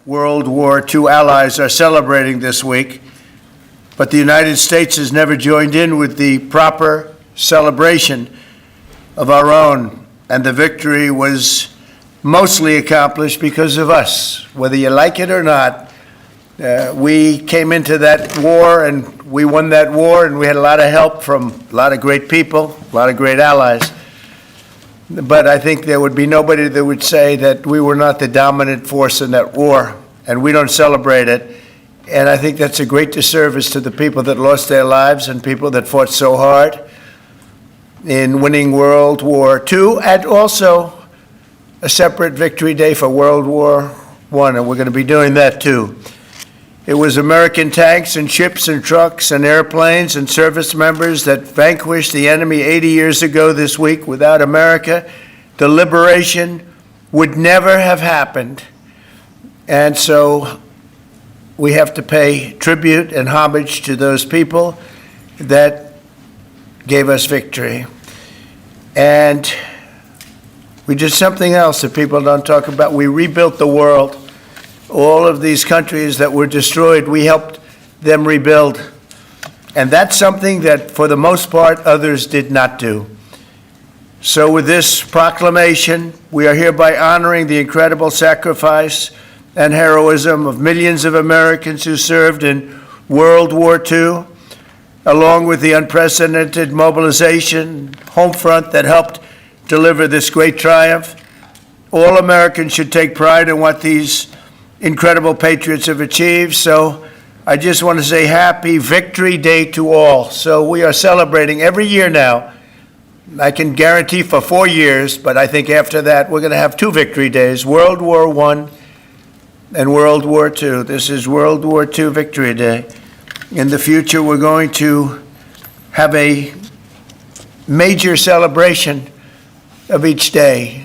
World War II allies are celebrating this week, but the United States has never joined in with the proper celebration of our own, and the victory was mostly accomplished because of us. Whether you like it or not, we came into that war and we won that war, and we had a lot of help from a lot of great people, a lot of great allies. But I think there would be nobody that would say that we were not the dominant force in that war, and we don't celebrate it. And I think that's a great disservice to the people that lost their lives and people that fought so hard in winning World War II, and also a separate victory day for World War I, and we're going to be doing that too. It was American tanks and ships and trucks and airplanes and service members that vanquished the enemy 80 years ago this week. Without America, the liberation would never have happened. And so we have to pay tribute and homage to those people that gave us victory. And we did something else that people don't talk about. We rebuilt the world. All of these countries that were destroyed, we helped them rebuild. And that's something that, for the most part, others did not do. So with this proclamation, we are hereby honoring the incredible sacrifice and heroism of millions of Americans who served in World War II, along with the unprecedented mobilization, home front that helped deliver this great triumph. All Americans should take pride in what these incredible patriots have achieved. So I just want to say happy Victory Day to all. So we are celebrating every year now. I can guarantee for 4 years, but I think after that we're going to have 2 Victory Days, World War I and World War II. This is World War II Victory Day. In the future, we're going to have a major celebration of each day.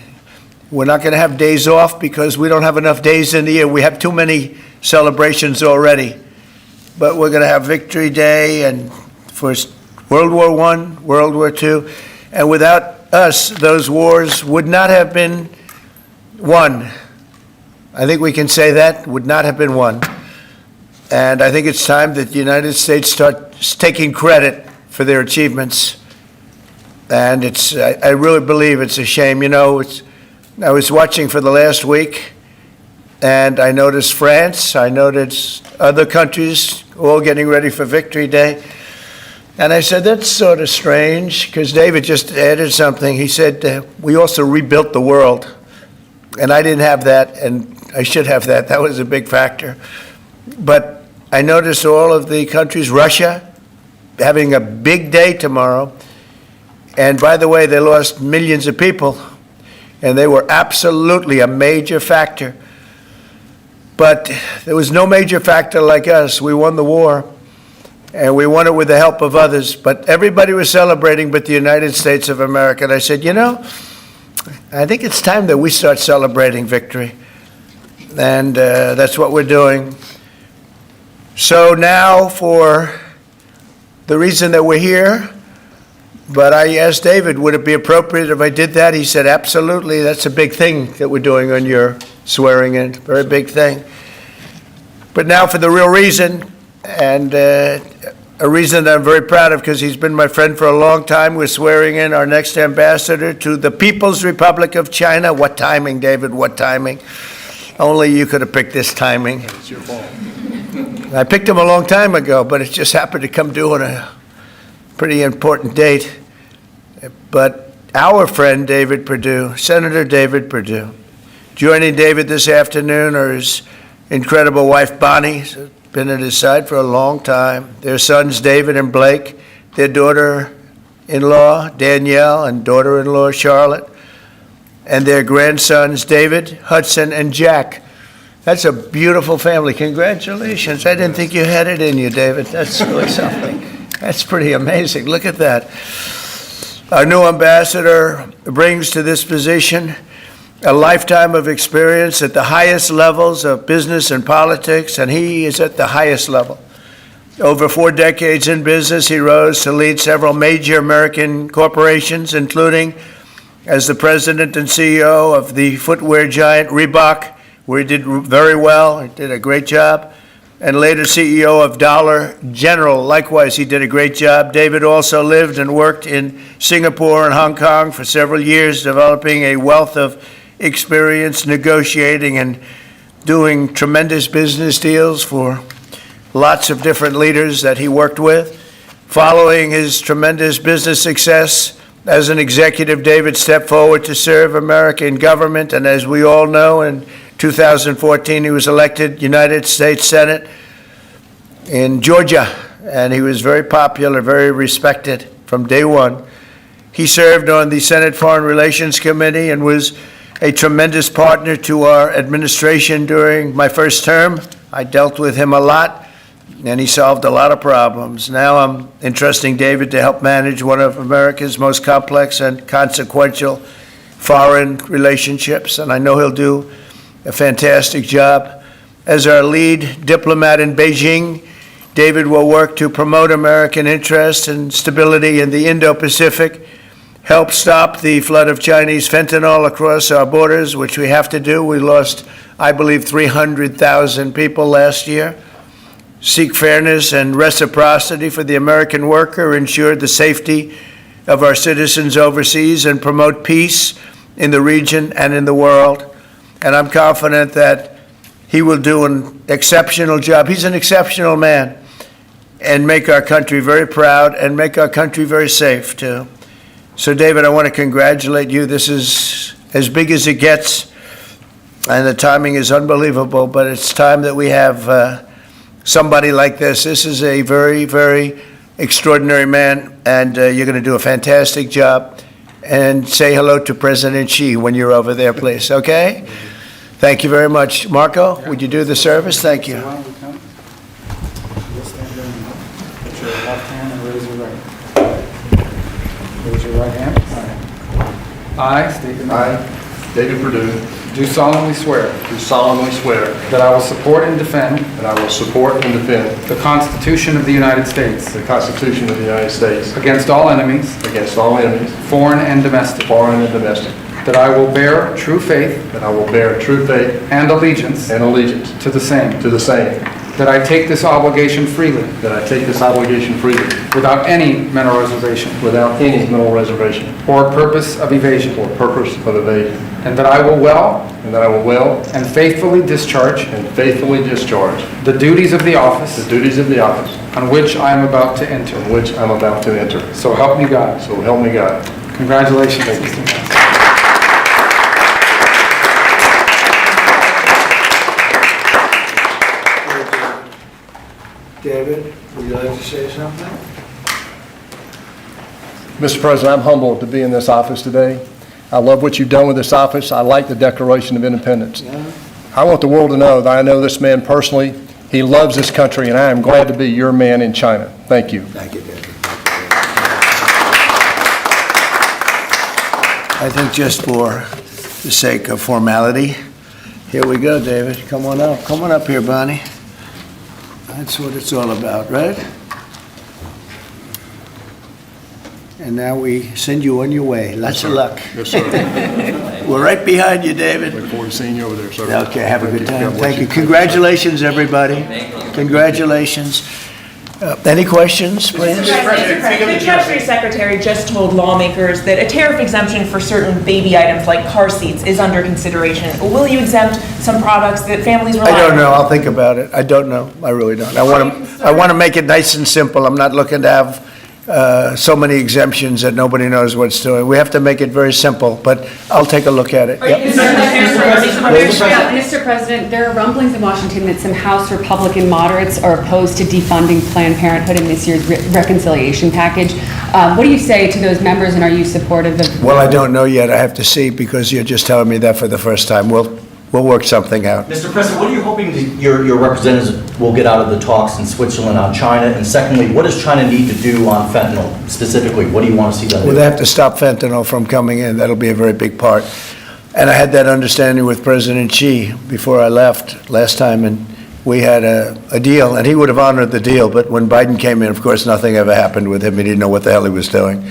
We're not going to have days off because we don't have enough days in the year. We have too many celebrations already. But we're going to have Victory Day and for World War I, World War II. And without us, those wars would not have been won. I think we can say that, would not have been won. And I think it's time that the United States starts taking credit for their achievements. And I really believe it's a shame. You know, I was watching for the last week, and I noticed France, I noticed other countries all getting ready for Victory Day. And I said, that's sort of strange, because David just added something. He said, we also rebuilt the world. And I didn't have that, and I should have that. That was a big factor. But I noticed all of the countries, Russia, having a big day tomorrow. And by the way, they lost millions of people. And they were absolutely a major factor. But there was no major factor like us. We won the war, and we won it with the help of others. But everybody was celebrating but the United States of America. And I said, you know, I think it's time that we start celebrating victory. And that's what we're doing. So now for the reason that we're here, but I asked David, would it be appropriate if I did that? He said, absolutely. That's a big thing that we're doing on your swearing in, very big thing. But now for the real reason, and a reason that I'm very proud of because he's been my friend for a long time. We're swearing in our next ambassador to the People's Republic of China. What timing, David, what timing? Only you could have picked this timing. It's your fault. I picked him a long time ago, but it just happened to come due on a pretty important date. But our friend David Perdue, Senator David Perdue, joining David this afternoon are his incredible wife Bonnie, who's been at his side for a long time, their sons David and Blake, their daughter-in-law Danielle and daughter-in-law Charlotte, and their grandsons David, Hudson, and Jack. That's a beautiful family. Congratulations. I didn't think you had it in you, David. That's really something. That's pretty amazing. Look at that. Our new ambassador brings to this position a lifetime of experience at the highest levels of business and politics, and he is at the highest level. Over 4 decades in business, he rose to lead several major American corporations, including as the president and CEO of the footwear giant Reebok, where he did very well. He did a great job. And later CEO of Dollar General. Likewise, he did a great job. David also lived and worked in Singapore and Hong Kong for several years, developing a wealth of experience negotiating and doing tremendous business deals for lots of different leaders that he worked with. Following his tremendous business success as an executive, David stepped forward to serve American government, and as we all know, in 2014, he was elected United States Senate in Georgia, and he was very popular, very respected from day one. He served on the Senate Foreign Relations Committee and was a tremendous partner to our administration during my first term. I dealt with him a lot, and he solved a lot of problems. Now I'm entrusting David to help manage one of America's most complex and consequential foreign relationships, and I know he'll do a fantastic job. As our lead diplomat in Beijing, David will work to promote American interests and stability in the Indo-Pacific, help stop the flood of Chinese fentanyl across our borders, which we have to do. We lost, I believe, 300,000 people last year. Seek fairness and reciprocity for the American worker, ensure the safety of our citizens overseas, and promote peace in the region and in the world. And I'm confident that he will do an exceptional job. He's an exceptional man, and make our country very proud and make our country very safe, too. So, David, I want to congratulate you. This is as big as it gets, and the timing is unbelievable, but it's time that we have somebody like this. This is a very, very extraordinary man, and you're going to do a fantastic job. And say hello to President Xi when you're over there, please, okay? Thank you very much. Marco, would you do the service? Thank you. You'll stand there and put your left hand and raise your right. Raise your right hand. All right. I state your name. I, David Perdue, Do solemnly swear do solemnly swear that I will support and defend that I will support and defend the Constitution of the United States the Constitution of the United States against all enemies, against all enemies, foreign and domestic, foreign and domestic, that I will bear true faith that I will bear true faith and allegiance and allegiance to the same, to the same, that I take this obligation freely that I take this obligation freely without any mental reservation without any mental reservation or purpose of evasion, or purpose of evasion, and that I will well and that I will well and faithfully discharge and faithfully discharge the duties of the office the duties of the office on which I am about to enter. in which I'm about to enter. So help me God. So help me God. Congratulations. Thank you. Mr. Mayor. David, would you like to say something? Mr. President, I'm humbled to be in this office today. I love what you've done with this office. I like the Declaration of Independence. Yeah. I want the world to know that I know this man personally. He loves this country, and I am glad to be your man in China. Thank you. Thank you, David. I think just for the sake of formality, here we go, David. Come on up. Come on up here, Bonnie. That's what it's all about, right? And now we send you on your way. Lots of luck. Yes, sir. We're right behind you, David. Look forward to seeing you over there, sir. Okay, have a good time. God bless Thank you. you. Congratulations, everybody. Congratulations. Any questions, please? Mr. President, the Treasury Secretary just told lawmakers that a tariff exemption for certain baby items like car seats is under consideration. Will you exempt some products that families rely on? I don't know. I'll think about it. I don't know. I really don't. I want to make it nice and simple. I'm not looking to have so many exemptions that nobody knows what it's doing. We have to make it very simple, but I'll take a look at it. Yep. Mr. President, there are rumblings in Washington that some House Republican moderates are opposed to defunding Planned Parenthood in this year's reconciliation package. What do you say to those members, and are you supportive of? Well, I don't know yet. I have to see, because you're just telling me that for the first time. We'll work something out. Mr. President, what are you hoping your representatives will get out of the talks in Switzerland on China? And secondly, what does China need to do on fentanyl specifically? What do you want to see them do? Well, they have to stop fentanyl from coming in. That'll be a very big part. And I had that understanding with President Xi before I left last time, and we had a deal, and he would have honored the deal. But when Biden came in, of course, nothing ever happened with him. He didn't know what the hell he was doing.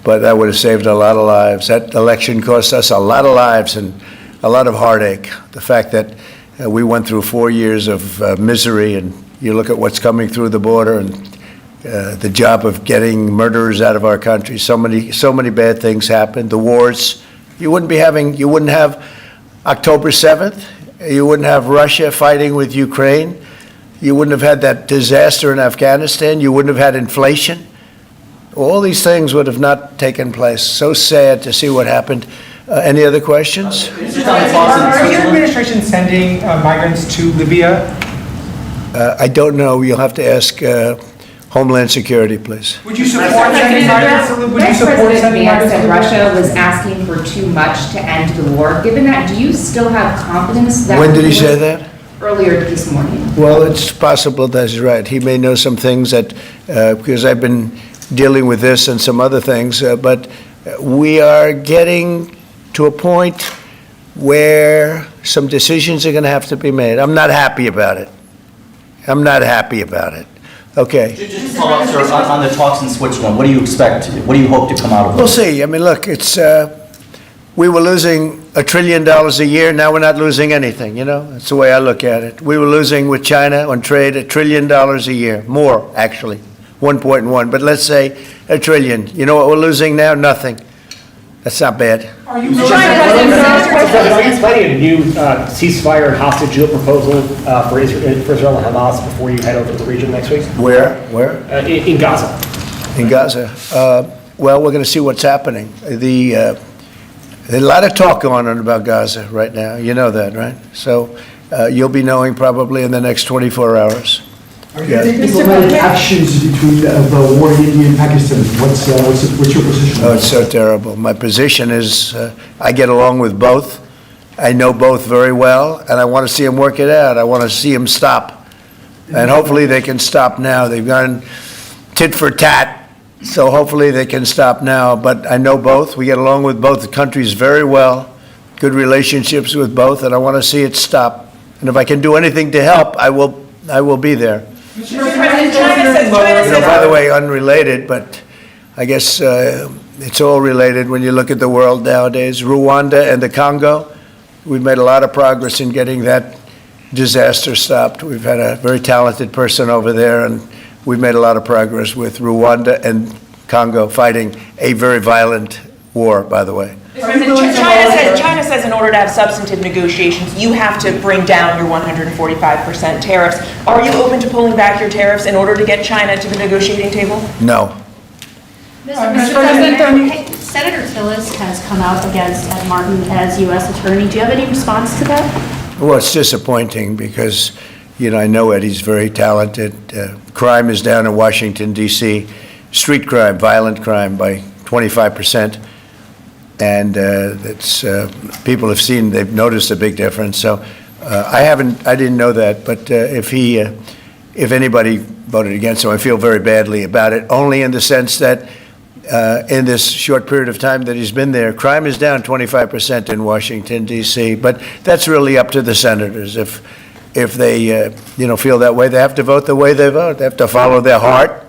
But that would have saved a lot of lives. That election cost us a lot of lives, and a lot of heartache. The fact that we went through 4 years of misery, and you look at what's coming through the border, and the job of getting murderers out of our country. So many bad things happened. The wars. You wouldn't have October 7th. You wouldn't have Russia fighting with Ukraine. You wouldn't have had that disaster in Afghanistan. You wouldn't have had inflation. All these things would have not taken place. So sad to see what happened. Any other questions? Are your administration sending migrants to Libya? I don't know. You'll have to ask Homeland Security, please. Would you support sending migrants to Libya? Would you support President sending Vance migrants to said Libya? Russia was asking for too much to end the war. Given that, do you still have confidence that... When did he say that? Earlier this morning. Well, it's possible that he's right. He may know some things that, because I've been dealing with this and some other things, but we are getting to a point where some decisions are going to have to be made. I'm not happy about it. Okay. Just to follow up, sir, on the talks in Switzerland, what do you expect? What do you hope to come out of We'll those? see. I mean, look, we were losing $1 trillion a year. Now we're not losing anything, you know? That's the way I look at it. We were losing with China on trade $1 trillion a year. More, actually. 1.1. But let's say $1 trillion. You know what we're losing now? Nothing. That's not bad. Are you Are you planning a new ceasefire and hostage deal proposal for Israel and Hamas before you head over to the region next week? Where? In Gaza. In Gaza. Well, we're going to see what's happening. There's a lot of talk going on about Gaza right now. You know that, right? So you'll be knowing probably in the next 24 hours. Are you taking diplomatic actions between the war in India and Pakistan? What's your position? Oh, it's so terrible. My position is I get along with both. I know both very well, and I want to see them work it out. I want to see them stop. And hopefully they can stop now. They've gone tit for tat, so hopefully they can stop now. But I know both. We get along with both countries very well, good relationships with both, and I want to see it stop. And if I can do anything to help, I will be there. By the way, unrelated, but I guess it's all related when you look at the world nowadays. Rwanda and the Congo, we've made a lot of progress in getting that disaster stopped. We've had a very talented person over there, and we've made a lot of progress with Rwanda and Congo fighting a very violent war, by the way. China says in order to have substantive negotiations, you have to bring down your 145% tariffs. Are you open to pulling back your tariffs in order to get China to the negotiating table? No. Mr. President, Senator Tillis has come out against Ed Martin as U.S. Attorney. Do you have any response to that? Well, it's disappointing because, I know Eddie's very talented. Crime is down in Washington, D.C. Street crime, violent crime by 25%. And people have seen, they've noticed a big difference. So I didn't know that. But if anybody voted against him, I feel very badly about it, only in the sense that in this short period of time that he's been there, crime is down 25% in Washington, D.C. But that's really up to the senators. If they, feel that way, they have to vote the way they vote. They have to follow their heart,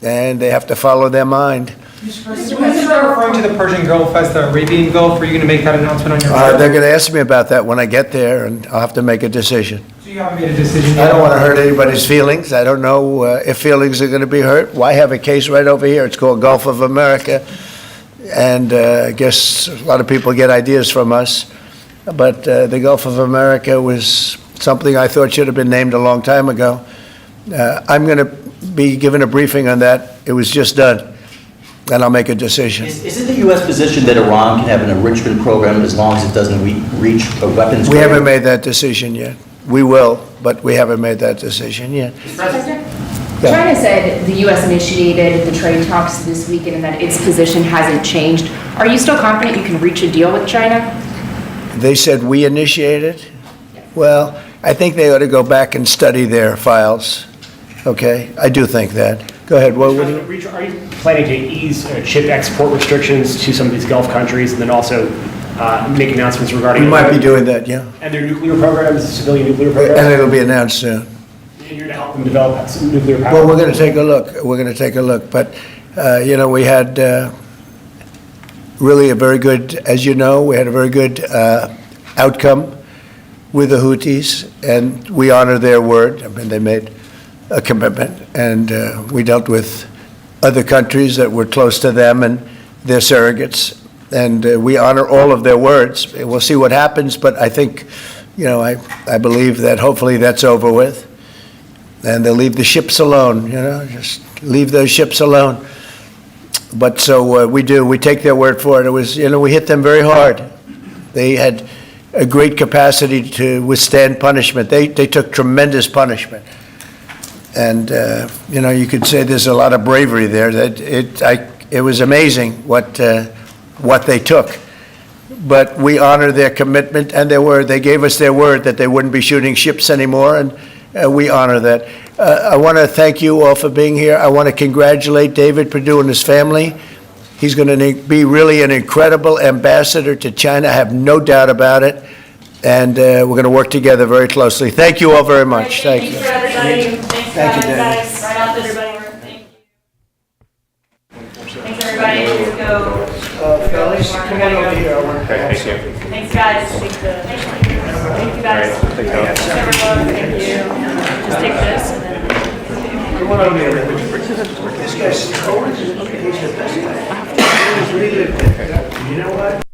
and they have to follow their mind. Mr. President, referring to the Persian Gulf as the Arabian Gulf, are you going to make that announcement on your They're going to ask me about that when I get there, and I'll have to make a decision. So you haven't made a decision I yet? don't want to hurt anybody's feelings. I don't know if feelings are going to be hurt. Why have a case right over here? It's called Gulf of America, and I guess a lot of people get ideas from us. But the Gulf of America was something I thought should have been named a long time ago. I'm going to be given a briefing on that. It was just done. And I'll make a decision. Is it the U.S. position that Iran can have an enrichment program as long as it doesn't reach a weapons? We haven't made that decision yet. We will, but we haven't made that decision yet. President? China said the U.S. initiated the trade talks this weekend and that its position hasn't changed. Are you still confident you can reach a deal with China? They said we initiated? Well, I think they ought to go back and study their files. Okay? I do think that. Go ahead. What do you? Are you planning to ease chip export restrictions to some of these Gulf countries and then also make announcements regarding... We might be doing that, yeah. And their nuclear programs, civilian nuclear programs? And it'll be announced soon. And you're to help them develop some nuclear power? Well, we're going to take a look. We're going to take a look. But, we had really a very good, as you know, we had a very good outcome with the Houthis, and we honor their word. I mean, they made a commitment, and we dealt with other countries that were close to them and their surrogates, and we honor all of their words. We'll see what happens, but I think, I believe that hopefully that's over with, and they'll leave the ships alone, just leave those ships alone. But so we do. We take their word for it. It was, we hit them very hard. They had a great capacity to withstand punishment. They took tremendous punishment. And, you could say there's a lot of bravery there. It was amazing what they took. But we honor their commitment and their word. They gave us their word that they wouldn't be shooting ships anymore, and we honor that. I want to thank you all for being here. I want to congratulate David Perdue and his family. He's going to be really an incredible ambassador to China. I have no doubt about it. And we're going to work together very closely. Thank you all very much. Thank you. Thank you, guys. Right out, everybody. Thank you. Thanks, everybody. Let's go. Fellas, come on over here. I want to thank you. Thanks, guys. Thank you, guys. Thank you. Thank you. Just take this and then. Come on over here. This guy's he's the best guy. He's really good. You know what?